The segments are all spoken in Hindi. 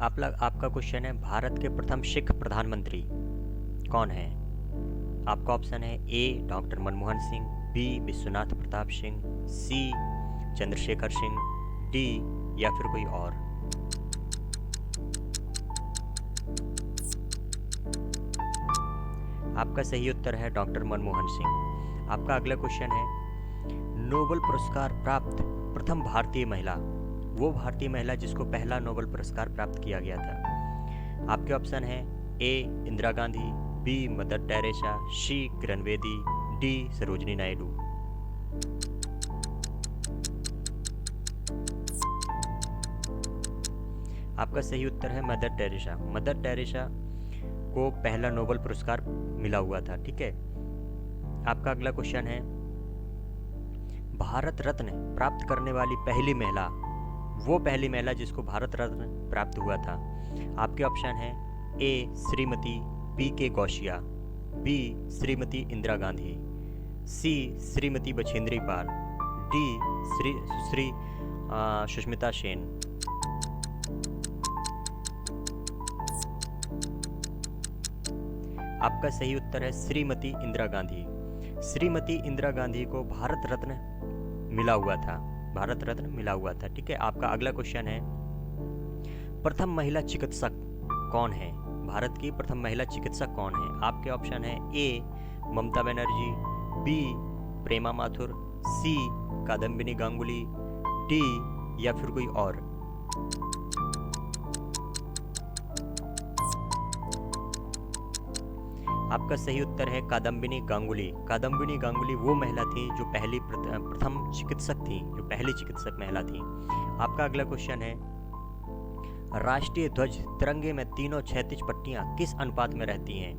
आपका क्वेश्चन है, भारत के प्रथम सिख प्रधानमंत्री कौन है? आपका ऑप्शन है ए डॉक्टर मनमोहन सिंह, बी विश्वनाथ प्रताप सिंह, सी चंद्रशेखर सिंह, डी या फिर कोई और। आपका सही उत्तर है डॉक्टर मनमोहन सिंह। आपका अगला क्वेश्चन है, नोबेल पुरस्कार प्राप्त प्रथम भारतीय महिला, वो भारतीय महिला जिसको पहला नोबेल पुरस्कार प्राप्त किया गया था। आपके ऑप्शन है A Indira Gandhi, B Mother Teresa, C Kiran Bedi, D Sarojini Naidu. आपका सही उत्तर है मदर टेरेसा। मदर टेरेसा को पहला नोबेल पुरस्कार मिला हुआ था। ठीक है। आपका अगला क्वेश्चन है, भारत रत्न प्राप्त करने वाली पहली महिला, वो पहली महिला जिसको भारत रत्न प्राप्त हुआ था। आपके ऑप्शन है ए श्रीमती पी के गौशिया, बी श्रीमती इंदिरा गांधी, सी श्रीमती बछेंद्री पाल, डी सुश्री सुष्मिता सेन। आपका सही उत्तर है श्रीमती इंदिरा गांधी। श्रीमती इंदिरा गांधी को भारत रत्न मिला हुआ था, भारत रत्न मिला हुआ था। ठीक है। आपका अगला क्वेश्चन है, प्रथम महिला चिकित्सक कौन है? भारत की प्रथम महिला चिकित्सक कौन है? आपके ऑप्शन है ए ममता बनर्जी, बी प्रेमा माथुर, सी कादम्बिनी गांगुली, डी या फिर कोई और। आपका सही उत्तर है कादम्बिनी गांगुली। कादम्बिनी गांगुली वो महिला थी जो प्रथम चिकित्सक थी, जो पहली चिकित्सक महिला थी। आपका अगला क्वेश्चन है, राष्ट्रीय ध्वज तिरंगे में तीनों क्षैतिज पट्टियां किस अनुपात में रहती हैं?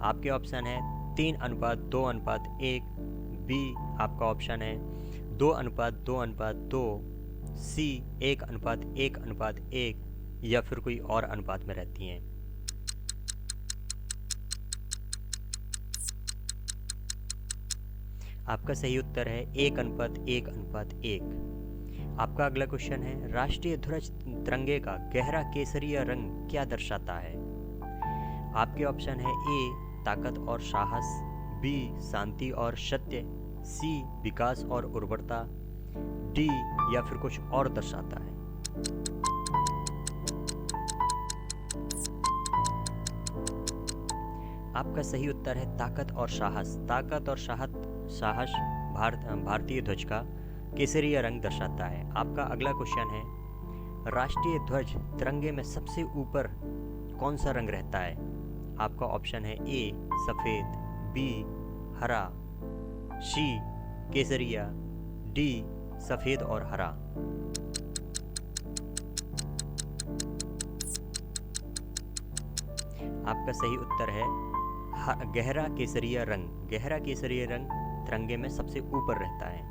आपके ऑप्शन है 3:2:1, बी आपका ऑप्शन है 2:2:2, सी 1:1:1 या फिर कोई और अनुपात में रहती हैं। आपका सही उत्तर है 1:1:1। आपका अगला क्वेश्चन है, राष्ट्रीय ध्वज तिरंगे का गहरा केसरिया रंग क्या दर्शाता है? आपके ऑप्शन है ए ताकत और साहस, बी शांति और सत्य, सी विकास और उर्वरता, डी या फिर कुछ और दर्शाता है। आपका सही उत्तर है ताकत और साहस। ताकत और साहस भारतीय ध्वज का केसरिया रंग दर्शाता है। आपका अगला क्वेश्चन है, राष्ट्रीय ध्वज तिरंगे में सबसे ऊपर कौन सा रंग रहता है? आपका ऑप्शन है ए सफ़ेद, बी हरा, सी केसरिया, डी सफ़ेद और हरा। आपका सही उत्तर है गहरा केसरिया रंग। गहरा केसरिया रंग तिरंगे में सबसे ऊपर रहता है।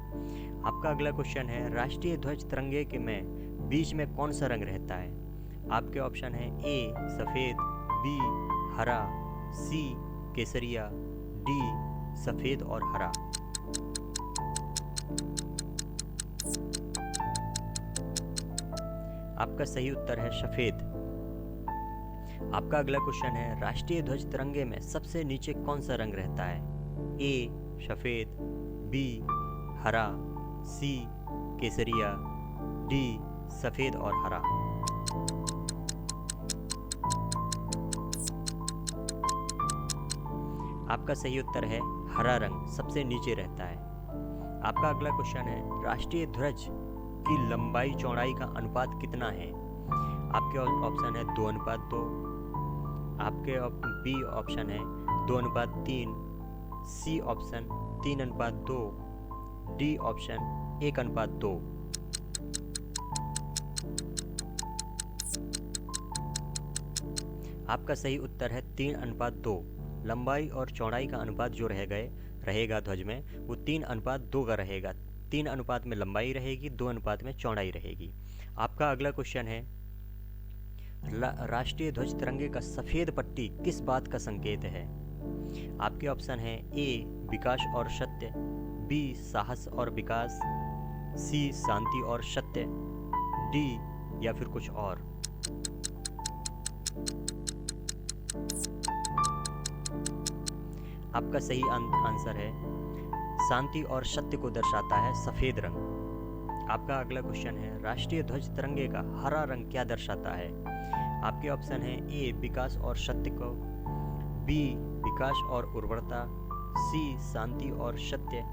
आपका अगला क्वेश्चन है, राष्ट्रीय ध्वज तिरंगे के में बीच में कौन सा रंग रहता है? आपके ऑप्शन है ए सफ़ेद, बी हरा, सी केसरिया, डी सफ़ेद और हरा। आपका सही उत्तर है सफ़ेद। आपका अगला क्वेश्चन है, राष्ट्रीय ध्वज तिरंगे में सबसे नीचे कौन सा रंग रहता है? ए सफ़ेद, बी हरा, सी केसरिया, डी सफ़ेद और हरा। आपका सही उत्तर है हरा रंग सबसे नीचे रहता है। आपका अगला क्वेश्चन है, राष्ट्रीय ध्वज की लंबाई चौड़ाई का अनुपात कितना है? आपके ऑप्शन है 2:2, आपके बी ऑप्शन है 2:3, सी ऑप्शन 3:2, डी ऑप्शन 1:2। आपका सही उत्तर है 3:2। लंबाई और चौड़ाई का अनुपात जो रहेगा ध्वज में, वो 3:2 का रहेगा। 3 अनुपात में लंबाई रहेगी, 2 अनुपात में चौड़ाई रहेगी। आपका अगला क्वेश्चन है, राष्ट्रीय ध्वज तिरंगे का सफ़ेद पट्टी किस बात का संकेत है? आपके ऑप्शन है ए विकास और सत्य, बी साहस और विकास, सी शांति और सत्य, डी या फिर कुछ और। आपका सही आंसर है शांति और सत्य को दर्शाता है सफेद रंग। आपका अगला क्वेश्चन है राष्ट्रीय ध्वज तिरंगे का हरा रंग क्या दर्शाता है? आपके ऑप्शन है ए विकास और सत्य को, बी विकास और उर्वरता, सी शांति और सत्य,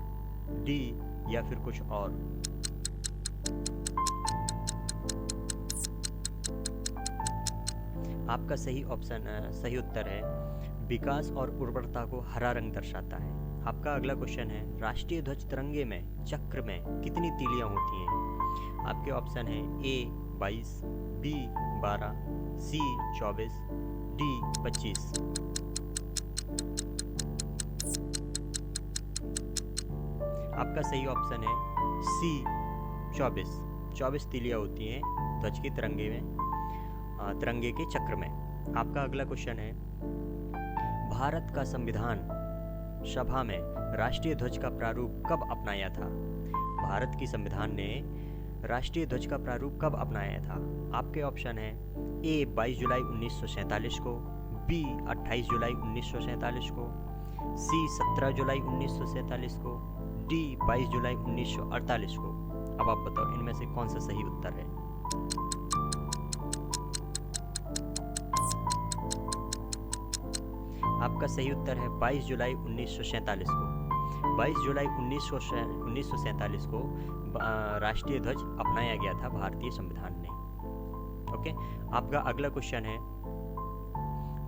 डी या फिर कुछ और। आपका सही उत्तर है विकास और उर्वरता को हरा रंग दर्शाता है। आपका अगला क्वेश्चन है राष्ट्रीय ध्वज तिरंगे में चक्र में कितनी तीलियां होती हैं? आपके ऑप्शन है ए 22, बी 12, सी 24, डी 25। आपका सही ऑप्शन है सी 24। 24 तीलियां होती हैं ध्वज की तिरंगे के चक्र में। आपका अगला क्वेश्चन है भारत का संविधान सभा में राष्ट्रीय ध्वज का प्रारूप कब अपनाया था? भारत की संविधान ने राष्ट्रीय ध्वज का प्रारूप कब अपनाया था? आपके ऑप्शन है ए 22 जुलाई 1947 को, बी 28 जुलाई 1947 को, सी 17 जुलाई 1947 को, डी 22 जुलाई 1948 को। अब आप बताओ इनमें से कौन सा सही उत्तर है? आपका सही उत्तर है 22 जुलाई 1947 को। 22 जुलाई 1947 को राष्ट्रीय ध्वज अपनाया गया था भारतीय संविधान में। ओके, आपका अगला क्वेश्चन है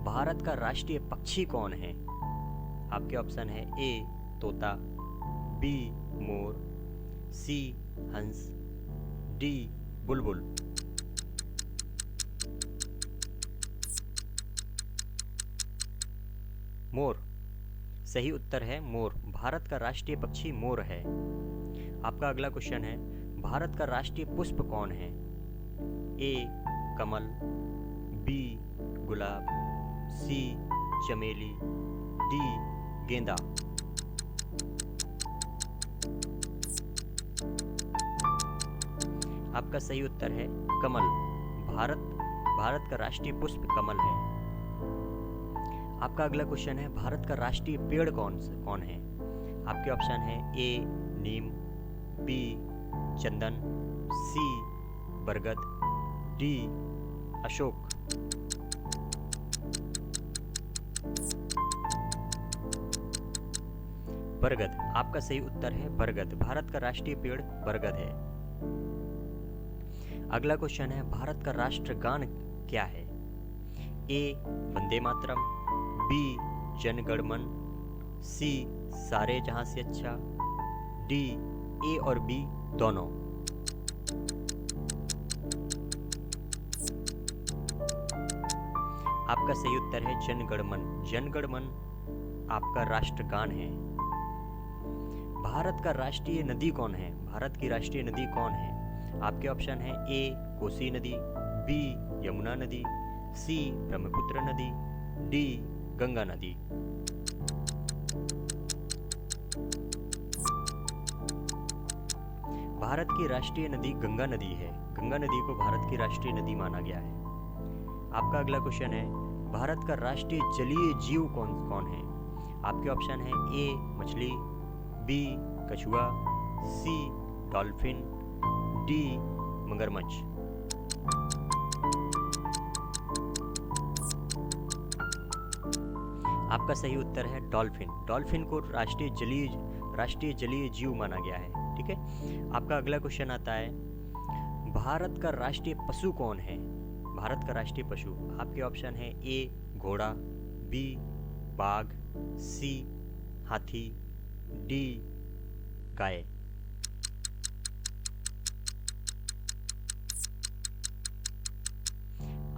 भारत का राष्ट्रीय पक्षी कौन है? आपके ऑप्शन है ए तोता, बी मोर, सी हंस, डी बुलबुल। मोर सही उत्तर है मोर। भारत का राष्ट्रीय पक्षी मोर है। आपका अगला क्वेश्चन है भारत का राष्ट्रीय पुष्प कौन है? ए कमल, बी गुलाब, सी चमेली, डी गेंदा। आपका सही उत्तर है कमल। भारत का राष्ट्रीय पुष्प कमल है। आपका अगला क्वेश्चन है भारत का राष्ट्रीय पेड़ कौन है? आपके ऑप्शन है ए नीम, बी चंदन, सी बरगद, डी अशोक। बरगद। आपका सही उत्तर है बरगद। भारत का राष्ट्रीय पेड़ बरगद है। अगला क्वेश्चन है भारत का राष्ट्रगान क्या है? ए वंदे मातरम, बी जन गण मन, सी सारे जहां से अच्छा, डी ए और बी दोनों। आपका सही उत्तर है जन गण मन। जन गण मन आपका राष्ट्रगान है। भारत का राष्ट्रीय नदी कौन है? भारत की राष्ट्रीय नदी कौन है? आपके ऑप्शन है ए कोसी नदी, बी यमुना नदी, सी ब्रह्मपुत्र नदी, डी गंगा नदी। भारत की राष्ट्रीय नदी गंगा नदी है। गंगा नदी को भारत की राष्ट्रीय नदी माना गया है। आपका अगला क्वेश्चन है भारत का राष्ट्रीय जलीय जीव कौन है? आपके ऑप्शन है ए मछली, बी कछुआ, सी डॉल्फिन, डी मगरमच्छ। आपका सही उत्तर है डॉल्फिन। डॉल्फिन को राष्ट्रीय जलीय जीव माना गया है। ठीक है। आपका अगला क्वेश्चन आता है भारत का राष्ट्रीय पशु कौन है? भारत का राष्ट्रीय पशु। आपके ऑप्शन है ए घोड़ा, बी बाघ, सी हाथी, डी गाय।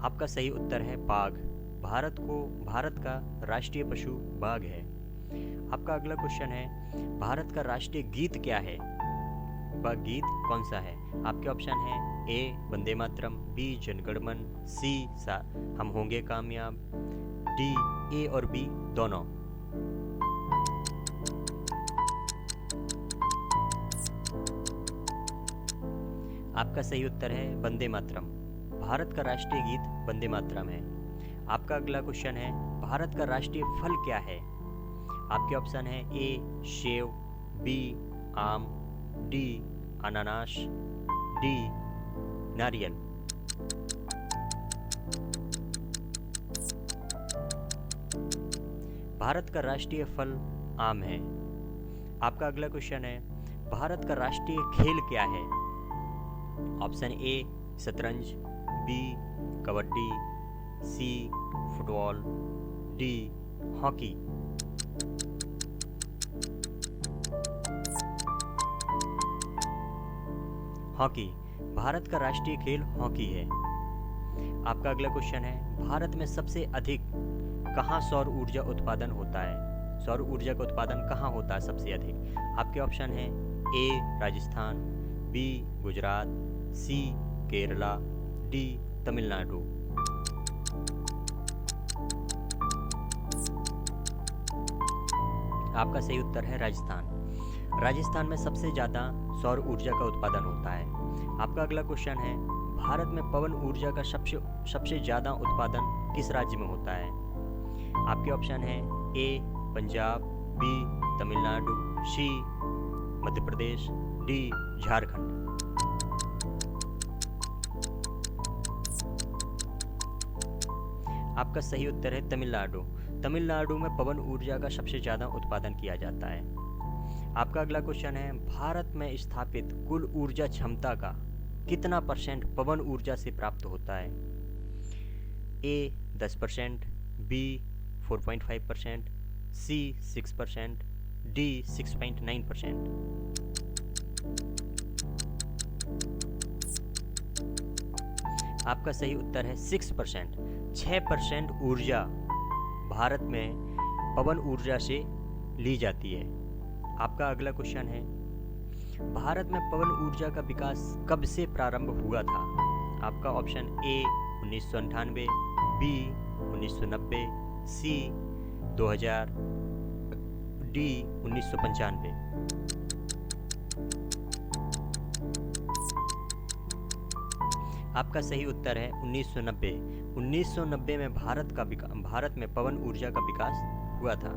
आपका सही उत्तर है बाघ। भारत का राष्ट्रीय पशु बाघ है। आपका अगला क्वेश्चन है भारत का राष्ट्रीय गीत क्या है? वह गीत कौन सा है? आपके ऑप्शन है ए वंदे मातरम, बी जनगणमन, सी हम होंगे कामयाब, डी ए और बी दोनों। आपका सही उत्तर है वंदे मातरम। भारत का राष्ट्रीय गीत वंदे मातरम है। आपका अगला क्वेश्चन है, भारत का राष्ट्रीय फल क्या है? आपके ऑप्शन है ए सेव, बी आम, डी अनानास, डी नारियल। भारत का राष्ट्रीय फल आम है। आपका अगला क्वेश्चन है, भारत का राष्ट्रीय खेल क्या है? ऑप्शन ए शतरंज, B kabaddi, C football, D hockey. Hockey, Bharat का राष्ट्रीय खेल हॉकी है। आपका अगला क्वेश्चन है, भारत में सबसे अधिक कहाँ सौर ऊर्जा उत्पादन होता है? सौर ऊर्जा का उत्पादन कहाँ होता है सबसे अधिक? आपके ऑप्शन हैं ए राजस्थान, बी गुजरात, सी केरला, डी तमिलनाडु। आपका सही उत्तर है राजस्थान। राजस्थान में सबसे ज़्यादा सौर ऊर्जा का उत्पादन होता है। आपका अगला क्वेश्चन है, भारत में पवन ऊर्जा का सबसे ज़्यादा उत्पादन किस राज्य में होता है? आपके ऑप्शन है ए पंजाब, बी तमिलनाडु, सी मध्य प्रदेश, डी झारखंड। आपका सही उत्तर है तमिलनाडु। तमिलनाडु में पवन ऊर्जा का सबसे ज़्यादा उत्पादन किया जाता है। आपका अगला क्वेश्चन है, भारत में स्थापित कुल ऊर्जा क्षमता का कितना % पवन ऊर्जा से प्राप्त होता है? ए 10%, बी 4.5%, सी 6%, डी 6.9%। आपका सही उत्तर है 6%। 6% ऊर्जा भारत में पवन ऊर्जा से ली जाती है। आपका अगला क्वेश्चन है, भारत में पवन ऊर्जा का विकास कब से प्रारंभ हुआ था? आपका option A 1998, B 1990, C 2000, D 1995। आपका सही उत्तर है 1990। 1990 में भारत में पवन ऊर्जा का विकास हुआ था।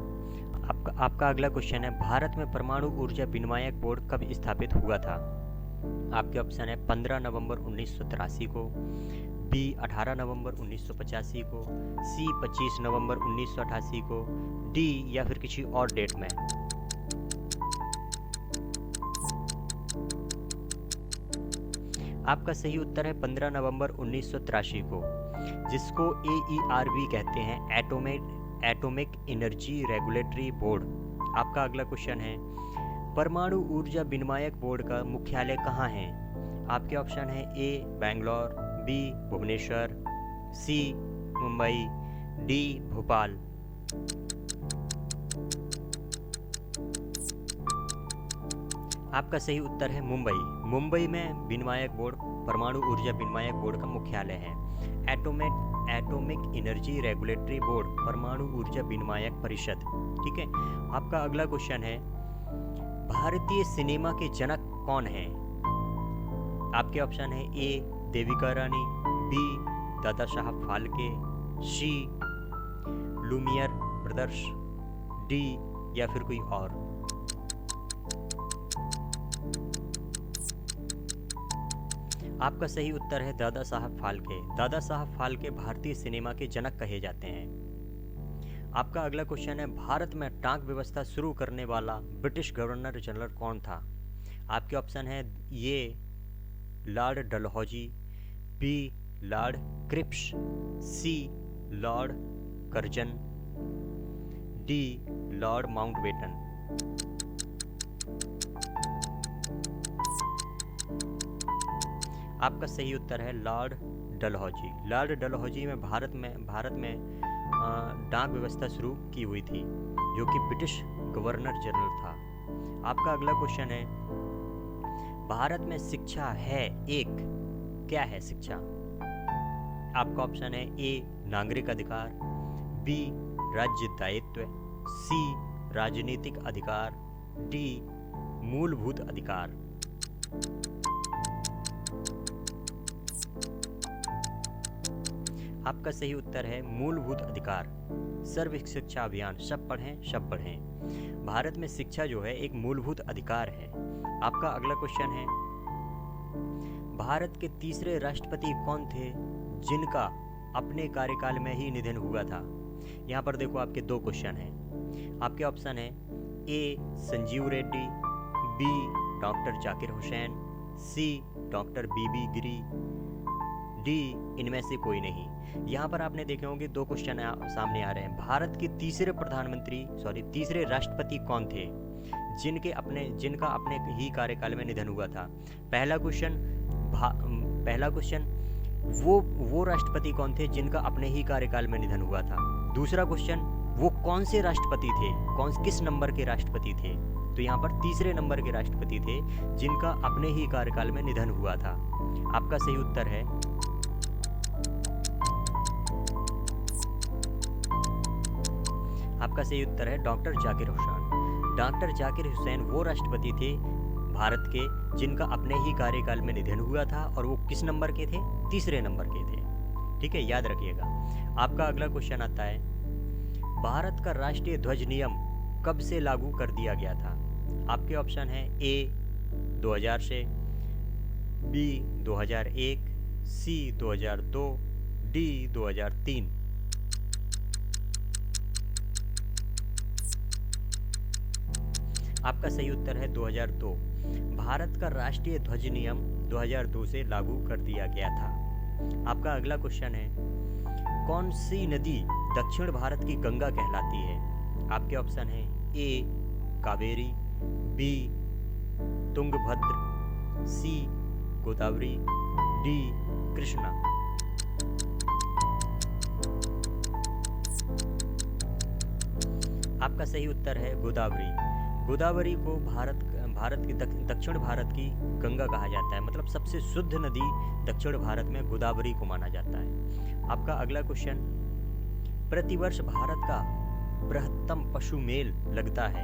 आपका अगला क्वेश्चन है, भारत में परमाणु ऊर्जा विनियामक बोर्ड कब स्थापित हुआ था? आपके ऑप्शन है 15 नवंबर 1983 को, बी 18 नवंबर 1985 को, सी 25 नवंबर 1988 को, डी या फिर किसी और डेट में। आपका सही उत्तर है 15 नवंबर 1983 को, जिसको AERB कहते हैं, एटॉमिक एनर्जी रेगुलेटरी बोर्ड। आपका अगला क्वेश्चन है, परमाणु ऊर्जा विनियामक बोर्ड का मुख्यालय कहाँ है? आपके ऑप्शन है ए बेंगलोर, बी भुवनेश्वर, सी मुंबई, डी भोपाल। आपका सही उत्तर है मुंबई। मुंबई में विनियामक बोर्ड, परमाणु ऊर्जा विनियामक बोर्ड का मुख्यालय है। एटॉमिक एनर्जी रेगुलेटरी बोर्ड, परमाणु ऊर्जा विनियामक परिषद। ठीक है। आपका अगला क्वेश्चन है, भारतीय सिनेमा के जनक कौन हैं? आपके ऑप्शन है ए देविका रानी, बी दादा साहब फाल्के, सी लुमियर ब्रदर्स, डी या फिर कोई और। आपका सही उत्तर है दादा साहब फाल्के। दादा साहब फाल्के भारतीय सिनेमा के जनक कहे जाते हैं। आपका अगला क्वेश्चन है, भारत में डाक व्यवस्था शुरू करने वाला ब्रिटिश गवर्नर जनरल कौन था? आपके ऑप्शन है ये Lord Dalhousie, B Lord Cripps, C Lord Curzon, D Lord Mountbatten. आपका सही उत्तर है लॉर्ड डलहौजी। लॉर्ड डलहौजी में भारत में डाक व्यवस्था शुरू की हुई थी, जो कि ब्रिटिश गवर्नर जनरल था। आपका अगला क्वेश्चन है, भारत में शिक्षा है एक, क्या है शिक्षा? आपका ऑप्शन है ए नागरिक अधिकार, बी राज्य दायित्व, सी राजनीतिक अधिकार, डी मूलभूत अधिकार। आपका सही उत्तर है मूलभूत अधिकार। सर्व शिक्षा अभियान, सब पढ़ें सब पढ़ें। भारत में शिक्षा जो है एक मूलभूत अधिकार है। आपका अगला क्वेश्चन है, भारत के तीसरे राष्ट्रपति कौन थे जिनका अपने कार्यकाल में ही निधन हुआ था? यहाँ पर देखो आपके दो क्वेश्चन हैं। आपके ऑप्शन है ए संजीव रेड्डी, बी डॉक्टर जाकिर हुसैन, सी डॉक्टर बीबी गिरी, डी इनमें से कोई नहीं। यहाँ पर आपने देखे होंगे दो क्वेश्चन सामने आ रहे हैं। भारत के तीसरे राष्ट्रपति कौन थे जिनका अपने ही कार्यकाल में निधन हुआ था? पहला क्वेश्चन वो राष्ट्रपति कौन थे जिनका अपने ही कार्यकाल में निधन हुआ था। दूसरा क्वेश्चन, वो कौन से राष्ट्रपति थे, किस नंबर के राष्ट्रपति थे? तो यहाँ पर तीसरे नंबर के राष्ट्रपति थे जिनका अपने ही कार्यकाल में निधन हुआ था। आपका सही उत्तर है डॉक्टर जाकिर हुसैन। डॉक्टर जाकिर हुसैन वो राष्ट्रपति थे भारत के जिनका अपने ही कार्यकाल में निधन हुआ था, और वो किस नंबर के थे? तीसरे नंबर के थे। ठीक है, याद रखिएगा। आपका अगला क्वेश्चन आता है, भारत का राष्ट्रीय ध्वज नियम कब से लागू कर दिया गया था? आपके ऑप्शन है ए 2000 से, बी 2001, सी 2002, डी 2003। आपका सही उत्तर है 2002। भारत का राष्ट्रीय ध्वज नियम 2002 से लागू कर दिया गया था। आपका अगला क्वेश्चन है, कौन सी नदी दक्षिण भारत की गंगा कहलाती है? आपके ऑप्शन है ए कावेरी, बी तुंगभद्र, सी गोदावरी, डी कृष्णा। आपका सही उत्तर है गोदावरी। गोदावरी को भारत की दक्षिण भारत की गंगा कहा जाता है, मतलब सबसे शुद्ध नदी दक्षिण भारत में गोदावरी को माना जाता है। आपका अगला क्वेश्चन, प्रतिवर्ष भारत का बृहत्तम पशु मेल लगता है,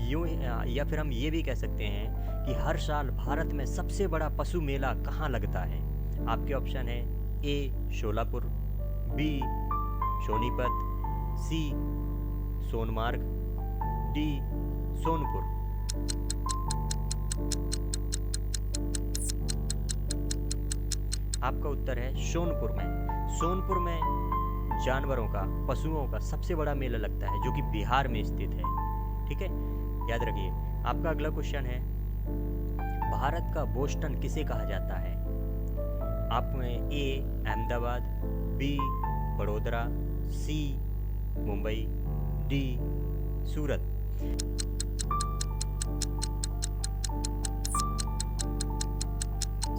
यूं या फिर हम ये भी कह सकते हैं कि हर साल भारत में सबसे बड़ा पशु मेला कहाँ लगता है? आपके ऑप्शन है ए शोलापुर, बी सोनीपत, सी सोनमार्ग, डी सोनपुर। आपका उत्तर है सोनपुर में। सोनपुर में जानवरों का, पशुओं का सबसे बड़ा मेला लगता है जो कि बिहार में स्थित है। ठीक है, याद रखिए। आपका अगला क्वेश्चन है, भारत का बोस्टन किसे कहा जाता है? आप में ए अहमदाबाद, बी बड़ोदरा, सी मुंबई, डी सूरत।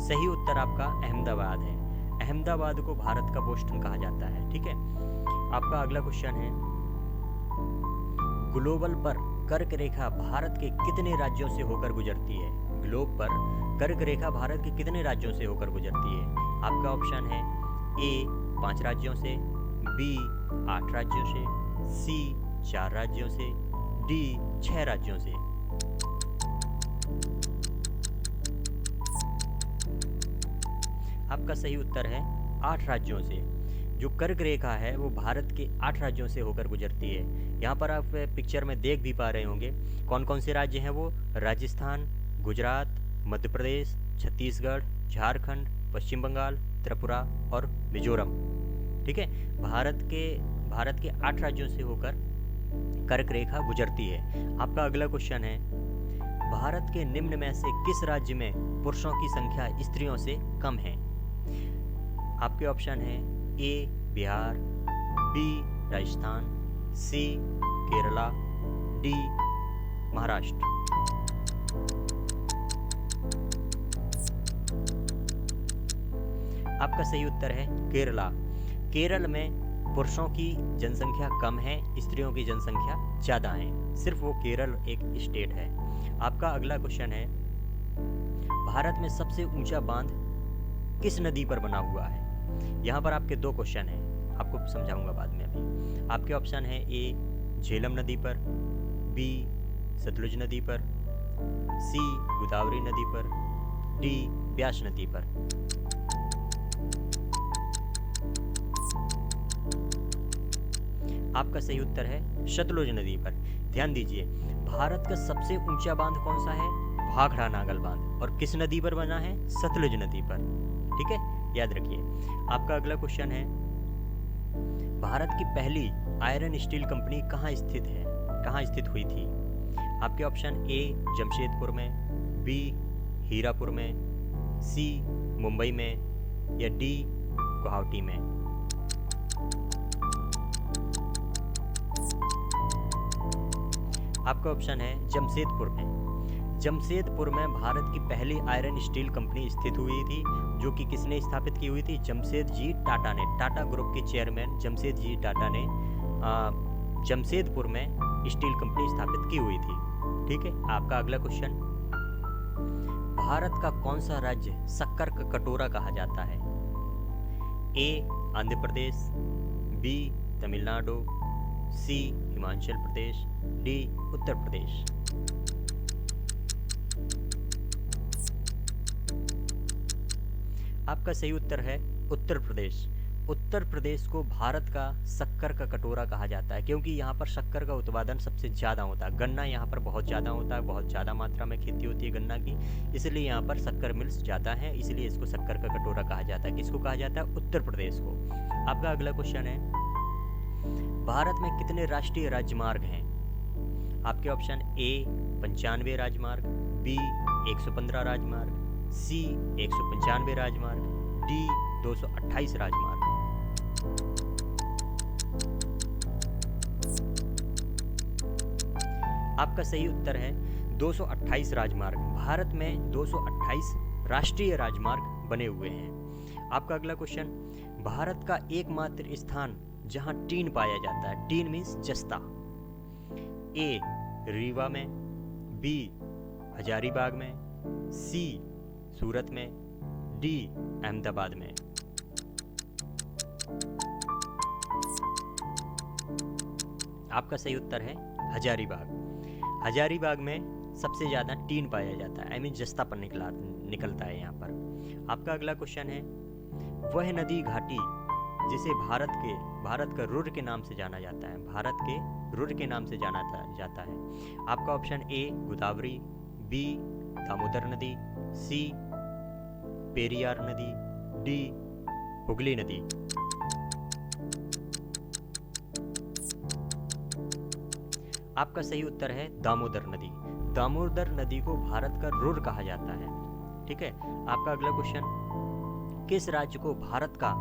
सही उत्तर आपका अहमदाबाद है। अहमदाबाद को भारत का बोस्टन कहा जाता है। ठीक है, आपका अगला क्वेश्चन है, ग्लोबल पर कर्क रेखा भारत के कितने राज्यों से होकर गुजरती है? ग्लोब पर कर्क रेखा भारत के कितने राज्यों से होकर गुजरती है? आपका ऑप्शन है ए 5 राज्यों से, बी 8 राज्यों से, सी 4 राज्यों से, डी 6 राज्यों से। आपका सही उत्तर है 8 राज्यों से। जो कर्क रेखा है वो भारत के 8 राज्यों से होकर गुजरती है। यहाँ पर आप पिक्चर में देख भी पा रहे होंगे कौन कौन से राज्य हैं वो। राजस्थान, गुजरात, मध्य प्रदेश, छत्तीसगढ़, झारखंड, पश्चिम बंगाल, त्रिपुरा और मिजोरम। ठीक है, भारत के 8 राज्यों से होकर कर्क रेखा गुजरती है। आपका अगला क्वेश्चन है, भारत के निम्न में से किस राज्य में पुरुषों की संख्या स्त्रियों से कम है? आपके ऑप्शन है ए बिहार, बी राजस्थान, सी केरला, डी महाराष्ट्र। आपका सही उत्तर है केरला। केरल में पुरुषों की जनसंख्या कम है, स्त्रियों की जनसंख्या ज़्यादा है। सिर्फ वो केरल एक स्टेट है। आपका अगला क्वेश्चन है, भारत में सबसे ऊंचा बांध किस नदी पर बना हुआ है? यहाँ पर आपके 2 क्वेश्चन हैं, आपको समझाऊंगा बाद में। अभी आपके ऑप्शन है ए झेलम नदी पर, बी सतलुज नदी पर, सी गोदावरी नदी पर, डी ब्यास नदी पर। आपका सही उत्तर है सतलुज नदी पर। ध्यान दीजिए, भारत का सबसे ऊंचा बांध कौन सा है? भाखड़ा नागल बांध। और किस नदी पर बना है? सतलुज नदी पर। ठीक है, याद रखिए। आपका अगला क्वेश्चन है, भारत की पहली आयरन स्टील कंपनी कहाँ स्थित है, कहाँ स्थित हुई थी? आपके ऑप्शन ए जमशेदपुर में, बी हीरापुर में, सी मुंबई में, या डी गुवाहाटी में। आपका ऑप्शन है जमशेदपुर में। जमशेदपुर में भारत की पहली आयरन स्टील कंपनी स्थित हुई थी, जो कि किसने स्थापित की हुई थी? जमशेद जी टाटा ने। टाटा ग्रुप के चेयरमैन जमशेद जी टाटा ने जमशेदपुर में स्टील कंपनी स्थापित की हुई थी। ठीक है, आपका अगला क्वेश्चन, भारत का कौन सा राज्य शक्कर का कटोरा कहा जाता है? ए आंध्र प्रदेश, बी तमिलनाडु, सी हिमाचल प्रदेश, डी उत्तर प्रदेश। आपका सही उत्तर है उत्तर प्रदेश। उत्तर प्रदेश को भारत का शक्कर का कटोरा कहा जाता है, क्योंकि यहाँ पर शक्कर का उत्पादन सबसे ज़्यादा होता है। गन्ना यहाँ पर बहुत ज़्यादा होता है, बहुत ज़्यादा मात्रा में खेती होती है गन्ना की, इसलिए यहाँ पर शक्कर मिल्स ज़्यादा है, इसलिए इसको शक्कर का कटोरा कहा जाता है। किसको कहा जाता है? उत्तर प्रदेश को। आपका अगला क्वेश्चन है, भारत में कितने राष्ट्रीय राजमार्ग हैं? आपके ऑप्शन ए 95 राजमार्ग, बी 115 राजमार्ग, सी 195 राजमार्ग, डी 228 राजमार्ग। आपका सही उत्तर है 228 राजमार्ग। भारत में 228 राष्ट्रीय राजमार्ग बने हुए हैं। आपका अगला क्वेश्चन, भारत का एकमात्र स्थान जहां टीन पाया जाता है, टीन मीन्स जस्ता, ए रीवा में, बी हजारीबाग में, सी सूरत में, डी अहमदाबाद में। आपका सही उत्तर है हजारीबाग। हजारीबाग में सबसे ज़्यादा टीन पाया जाता है, आई मीन जस्ता पर निकलता है यहाँ पर। आपका अगला क्वेश्चन है, वह नदी घाटी जिसे भारत का रुर के नाम से जाना जाता है, भारत के रुर के नाम से जाना जाता है। आपका option A Godavari, B Damodar नदी, सी पेरियार नदी, डी हुगली नदी। आपका सही उत्तर है दामोदर नदी। दामोदर नदी को भारत का रुर कहा जाता है। ठीक है, आपका अगला क्वेश्चन, किस राज्य को भारत का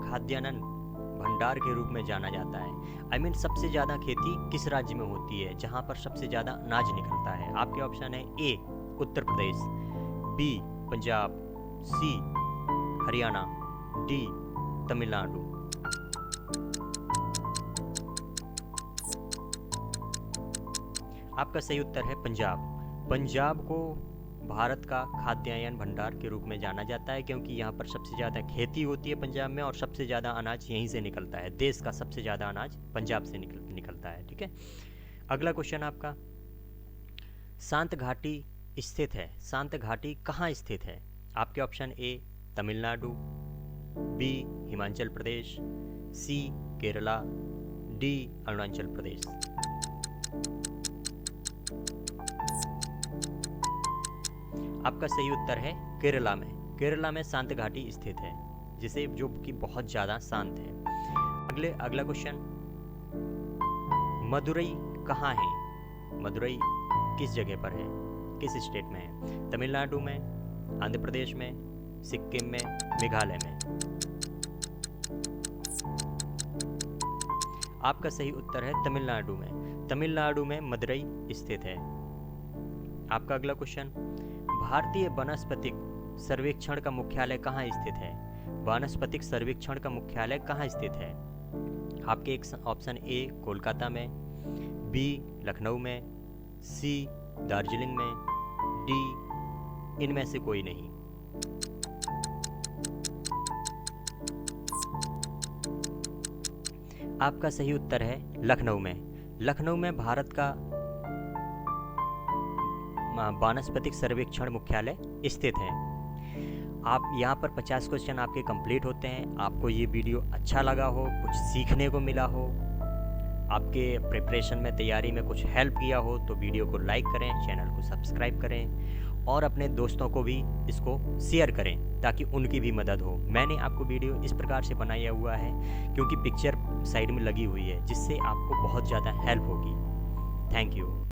खाद्यान्न भंडार के रूप में जाना जाता है? आई मीन सबसे ज्यादा खेती किस राज्य में होती है, जहां पर सबसे ज्यादा अनाज निकलता है? आपके ऑप्शन है ए उत्तर प्रदेश, बी पंजाब, सी हरियाणा, डी तमिलनाडु। आपका सही उत्तर है पंजाब। पंजाब को भारत का खाद्यान्न भंडार के रूप में जाना जाता है, क्योंकि यहाँ पर सबसे ज़्यादा खेती होती है पंजाब में, और सबसे ज़्यादा अनाज यहीं से निकलता है। देश का सबसे ज़्यादा अनाज पंजाब से निकलता है। ठीक है, अगला क्वेश्चन आपका, शांत घाटी स्थित है, शांत घाटी कहाँ स्थित है? आपके option A Tamil Nadu, B Himachal Pradesh, C Kerala, D Arunachal Pradesh. आपका सही उत्तर है केरला में। केरला में शांत घाटी स्थित है, जिसे जो कि बहुत ज़्यादा शांत है। अगला क्वेश्चन, मदुरई कहाँ है? मदुरई किस जगह पर है, किस स्टेट में है? तमिलनाडु में, आंध्र प्रदेश में, सिक्किम में, मेघालय में। आपका सही उत्तर है तमिलनाडु में। तमिलनाडु में मदुरई स्थित है। आपका अगला क्वेश्चन, भारतीय वनस्पतिक सर्वेक्षण का मुख्यालय कहाँ स्थित है? वनस्पतिक सर्वेक्षण का मुख्यालय कहाँ स्थित है? आपके एक ऑप्शन ए कोलकाता में, बी लखनऊ में, सी दार्जिलिंग में, डी इनमें से कोई नहीं। आपका सही उत्तर है लखनऊ में। लखनऊ में भारत का वानस्पतिक सर्वेक्षण मुख्यालय स्थित है। आप यहाँ पर 50 क्वेश्चन आपके कंप्लीट होते हैं। आपको ये वीडियो अच्छा लगा हो, कुछ सीखने को मिला हो, आपके प्रिपरेशन में, तैयारी में कुछ हेल्प किया हो तो वीडियो को लाइक करें, चैनल को सब्सक्राइब करें और अपने दोस्तों को भी इसको शेयर करें ताकि उनकी भी मदद हो। मैंने आपको वीडियो इस प्रकार से बनाया हुआ है क्योंकि पिक्चर साइड में लगी हुई है, जिससे आपको बहुत ज़्यादा हेल्प होगी। Thank you.